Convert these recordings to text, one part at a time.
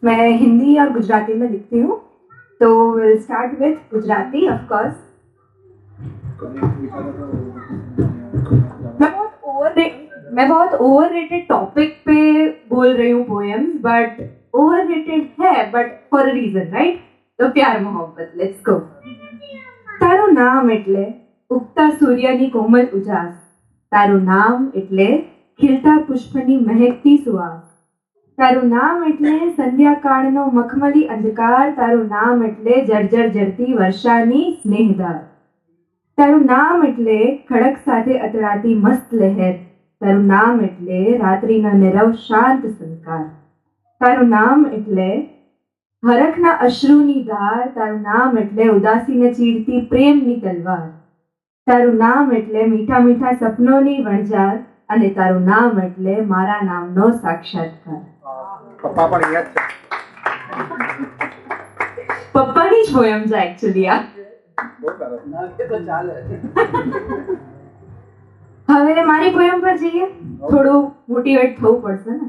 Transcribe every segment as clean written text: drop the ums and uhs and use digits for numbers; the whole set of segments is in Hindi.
मैं हिंदी और गुजराती में लिखती हूँ, तो will start with Gujarati of course. मैं बहुत ओवररेटेड टॉपिक पे बोल रही हूँ पोएम्स, बट ओवररेटेड है but for a reason, right? तो प्यार मोहब्बत, लेट्स गो। તારું નામ એટલે ઉગતા સૂર્યની કોમલ ઉજાસ, તારું નામ એટલે ખીલતા પુષ્પની મહેકતી સુવાસ, તારું નામ એટલે સંધ્યાકાળનો મખમલી અંધકાર, તારું નામ એટલે જર્જર જરતી વર્ષાની સ્નેહધાર, તારું નામ એટલે ખડક સાથે અથડાતી મસ્ત લહેર, તારું નામ એટલે રાત્રિનો નીરવ શાંત સંસ્કાર, તારું નામ એટલે હરખના અશ્રુની ધાર, તારું નામ એટલે ઉદાસીને ચીરતી પ્રેમની તલવાર, તારું નામ એટલે મીઠા મીઠા સપનોની વણઝાર, અને તારું નામ એટલે મારા નામનો સાક્ષાત્કાર. પપ્પા પણ યાદ છે. પપ્પાની જ પોયમ છે એકચ્યુઅલી આ. હવે મારી પોયમ પર જઈએ. થોડું મોટિવેટ થવું પડશે ને,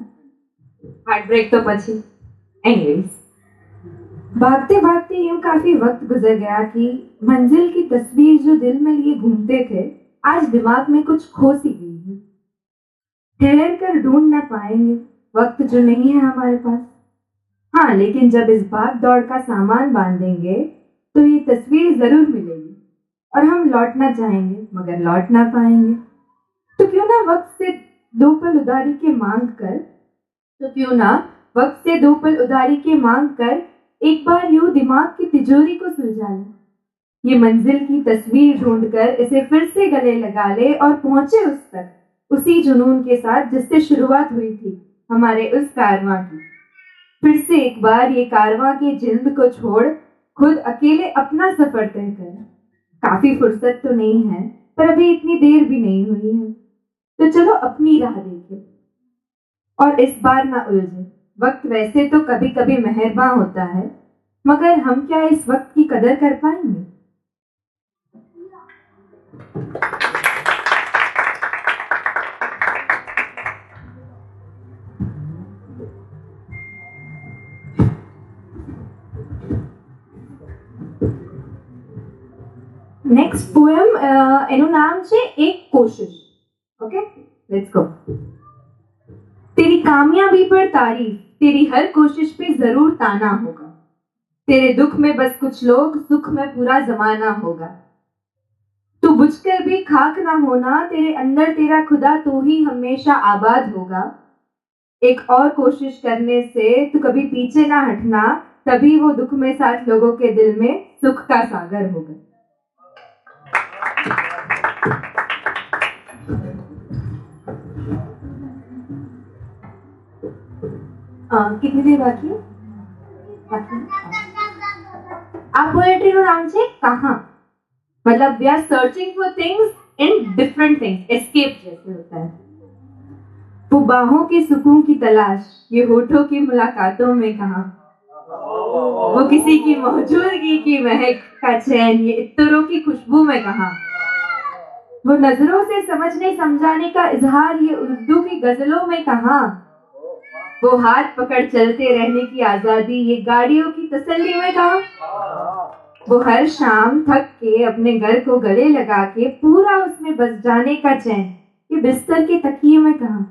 હાર્ટ બ્રેક તો પછી. एनीवेज, भागते भागते यूं काफी वक्त गुजर गया कि मंजिल की तस्वीर जो दिल में लिए घूमते थे आज दिमाग में कुछ खो सी गई है. ठहर कर ढूंढ ना पाएंगे वक्त जो नहीं है हमारे पास. हाँ, लेकिन जब इस भाग दौड़ का सामान बांधेंगे तो ये तस्वीर जरूर मिलेगी और हम लौटना चाहेंगे मगर लौट ना पाएंगे. तो क्यों ना वक्त से दो पल उधारी के मांग कर एक बार यूं दिमाग की तिजोरी को सुलझा ले. ये मंजिल की तस्वीर ढूंढकर इसे फिर से गले लगा ले और पहुंचे उस तक उसी जुनून के साथ जिससे शुरुआत हुई थी हमारे उस कारवां की. फिर से एक बार ये कारवां के जिल्द को छोड़ खुद अकेले अपना सफर तय कर. काफी फुर्सत तो नहीं है पर अभी इतनी देर भी नहीं हुई है, तो चलो अपनी राह देखें और इस बार ना उलझे. वक्त वैसे तो कभी कभी मेहरबान होता है, मगर हम क्या इस वक्त की कदर कर पाएंगे? नेक्स्ट पोएम એનું નામ છે એક કોશિશ. Okay, let's go. तेरी कामयाबी पर तारीफ, तेरी हर कोशिश पे जरूर ताना होगा. तेरे दुख में बस कुछ लोग, सुख में पूरा जमाना होगा. तू बुझकर भी खाक ना होना, तेरे अंदर तेरा खुदा तू ही हमेशा आबाद होगा. एक और कोशिश करने से तू कभी पीछे ना हटना, तभी वो दुख में साथ लोगों के दिल में सुख का सागर होगा. कितनी देर बाकी है? આ પોએટ્રીનું નામ છે कहाँ. मतलब we are searching for things in different things, escape जैसे होता है. वो बाहों के सुकून की तलाश, ये होठों की मुलाकातों में कहाँ. वो किसी की मौजूदगी की महक का चैन, ये इत्तरों की खुशबू में कहाँ. वो नजरों से समझने समझाने का इजहार, ये उर्दू की गजलों में कहाँ. वो हाथ पकड़ चलते रहने की आजादी, ये गाड़ियों की तसल्ली में कहाँ. वो हर शाम थक के अपने घर को गले लगा के पूरा उसमें बस जाने का चैन, ये बिस्तर के तकिए में कहाँ.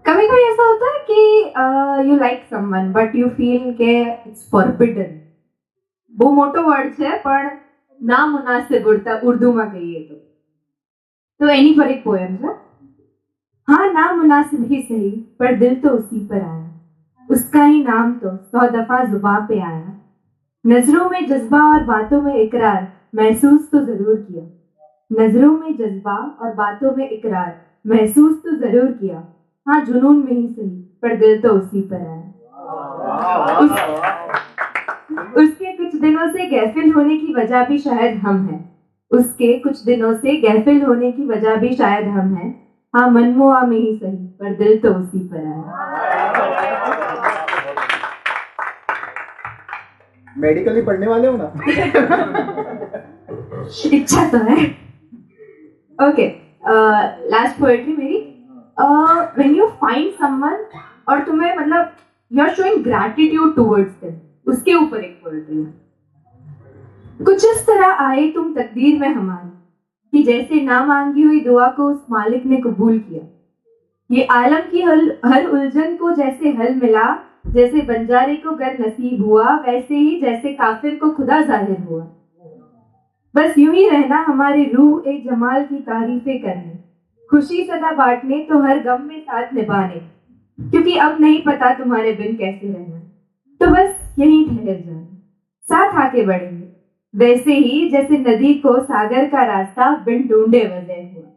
कभी कभी ऐसा होता है कि you like someone but you feel के इट्स फॉरबिडन. બહુ મોટો વર્ડ છે પણ ના મુનાસિબ ઉર્દુમાં કહીએ તો એની પર એક પોએમ છે. हाँ, ना मुनासिब ही सही पर दिल तो उसी पर आया, उसका ही नाम तो 100 दफा जुबां पे आया. नजरों में जज्बा और बातों में इकरार महसूस तो जरूर किया. नजरों में जज्बा और बातों में इकरार महसूस तो जरूर किया. हाँ, जुनून में ही सही पर दिल तो उसी पर आया. उसके कुछ दिनों से गैफिल होने की वजह भी शायद हम हैं. उसके कुछ दिनों से गैफिल होने की वजह भी शायद हम हैं. हाँ, मनमुआ में ही सही पर दिल तो उसी पर आया. मेडिकल ही पढ़ने वाले हो ना? इच्छा तो है. ओके, लास्ट पोएट्री मेरी. व्हेन यू फाइंड समवन और तुम्हें मतलब you are showing gratitude towards them, उसके ऊपर एक पोएट्री है. कुछ इस तरह आए तुम तकदीर में हमारी कि जैसे ना मांगी हुई दुआ को उस मालिक ने कबूल किया. ये आलम की हर उलझन को जैसे हल मिला, जैसे बंजारे को गर नसीब हुआ, वैसे ही जैसे काफिर को खुदा जाहिर हुआ. बस यूं ही रहना हमारी रूह एक जमाल की तारीफें करने, खुशी सदा बांटने तो हर गम में साथ निभाने, क्योंकि अब नहीं पता तुम्हारे बिन कैसे रहना. तो बस यहीं ठहर जाना, साथ आके बढ़ेंगे, वैसे ही जैसे नदी को सागर का रास्ता बिन ढूंढे वजह हुआ.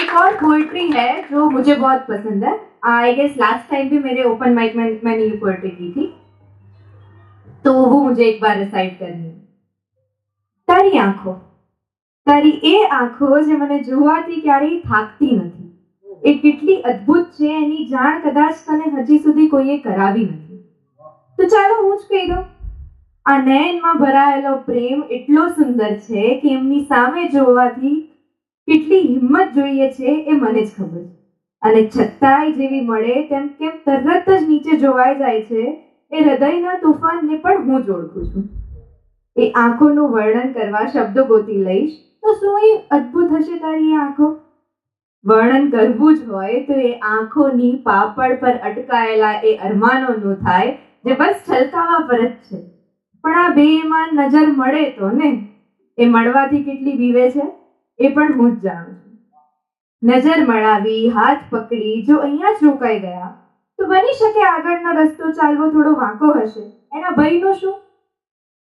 एक और पोएट्री है जो मुझे बहुत पसंद है. आई गेस लास्ट टाइम भी मेरे ओपन माइक में मैंने ये पोएट्री की थी, तो वो मुझे एक बार रिसाइट करनी है. તારી આંખો, તારી એ આંખો જે મને જોવાથી ક્યારેય થાકતી નથી. એ કેટલી અદ્ભુત છે એની જાણ કદાચ તને હજી સુધી કોઈએ કરાવી નથી. તો ચાલો હું જ કહી દઉં. આ નયનમાં ભરાયેલો પ્રેમ એટલો સુંદર છે કે એમની સામે જોવાથી કેટલી હિંમત જોઈએ છે એ મને જ ખબર છે. અને છતાંય જેવી મળે તેમ કેમ તરત જ નીચે જોવાઈ જાય છે, એ હૃદયના તોફાનને પણ હું જ ઓળખું છું. એ આંખોનું વર્ણન કરવા શબ્દો ગોતી લઈશ તો શું એ અદ્ભુત હશે તારી એ આંખો. વર્ણન કરવું જ હોય તો એ આંખોની પાપડ પર અટકાયેલા એ અરમાનોનું થાય જે બસ છલકાવા પર જ છે. પણ આ બેઈમાન નજર મળે તો ને, એ મળવાથી કેટલી બીવે છે એ પણ હું જ જાણું છું. નજર મળાવી, હાથ પકડી જો અહીંયા જ રોકાઈ ગયા તો બની શકે આગળનો રસ્તો ચાલવો થોડો વાંકો હશે, એના ભયનો શું.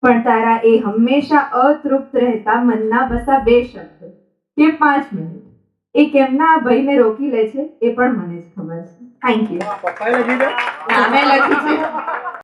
પણ તારા એ હંમેશા અતૃપ્ત રહેતા મનના બસા 2 શબ્દ કે 5 મિનિટ એ કેમના આ ભયને રોકી લે છે એ પણ મને જ ખબર છે. Thank you. પપ્પાએ લખી છે? મેં લખી છે.